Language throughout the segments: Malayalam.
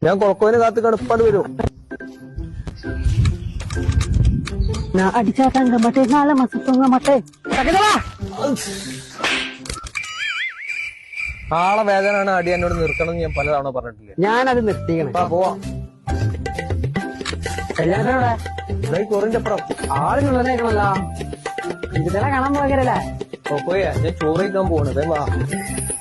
ഞാൻ കൊളക്കോവിനെ കാത്ത് കടുപ്പാട് വരും. അടിച്ചാട്ടാങ്ക മറ്റേ നാളെ മസത്തുങ്ക മറ്റേ ആളെ വേദനയാണ് അടി എന്നോട് നിർത്തണം ഞാൻ പലതവണ പറഞ്ഞിട്ടില്ലേ. ഞാനത് നിർത്തിക്കണം. പോവാ കൊറിന്റെ അപ്പുറം ആളുകളല്ല ഇതിനെ കാണാൻ പോകരല്ലേ. കൊക്കോയെ ഞാൻ ചോറ് കഴിക്കാൻ പോകണത്. വാ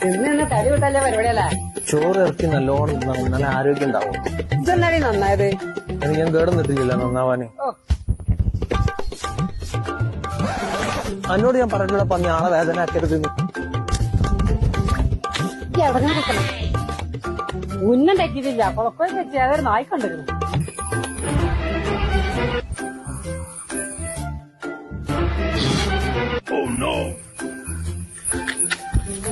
ഇന്ന് തടി വിട്ടല്ലേ പരിപാടിയല്ലേ. ചോറ് ഇറക്കി നല്ലോണം നല്ല ആരോഗ്യം ഉണ്ടാവും. ഇതെന്നാടി നന്നായത്. ഞാൻ കേടുന്നിട്ടില്ല നന്നാവാന്. എന്നോട് ഞാൻ പറഞ്ഞിട്ടുള്ള പറഞ്ഞ ആളെ വേദന ആക്കരുത്. ഉന്നം തെറ്റിട്ടില്ല. കുഴപ്പം തെറ്റി അതൊരു നായി കണ്ടിരുന്നു.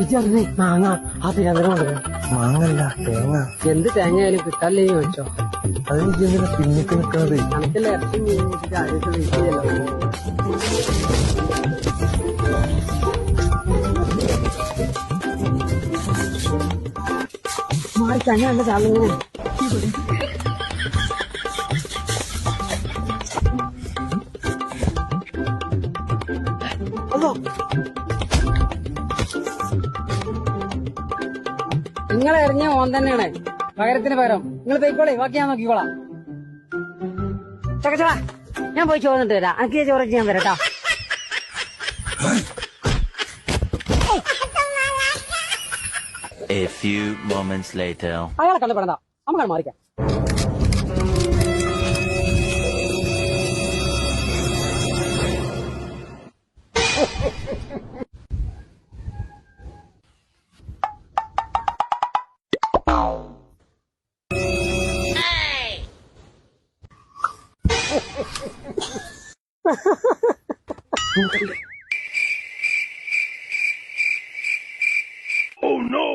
ഇജറിനെ മാങ്ങ ആ തിരുവനന്തപുരം കൊണ്ടുവരും. മാങ്ങല്ല തേങ്ങ. എന്ത് തേങ്ങയായാലും കിട്ടാല്ലേ ചോദിച്ചോ. അതെനിക്ക് എന്തിനാ പിന്നിക്ക് നിൽക്കുന്നത്? കണക്കില്ല ഇറച്ചി മീൻ കൂട്ടിട്ട് ആദ്യത്തെ വെയിറ്റ് ചെയ്യല്ലോ. മാറി തന്നെ എന്റെ ചാലിങ്ങനെ നിങ്ങളെ എറിഞ്ഞ ഓൻ തന്നെയാണ് പകരത്തിന് പകരം. നിങ്ങൾ പോയിക്കോളെ, ബാക്കി ഞാൻ നോക്കിക്കോളാം. ചക്കച്ചടാ ഞാൻ പോയി ചോദിച്ചിട്ട് വരാം. എനിക്ക് ചോറ് ഞാൻ വരട്ടാ. A few moments later. അയാളെ കണ്ടുപെടണ്ട, നമുക്കാണ് മാറിക്കാം. Oh no!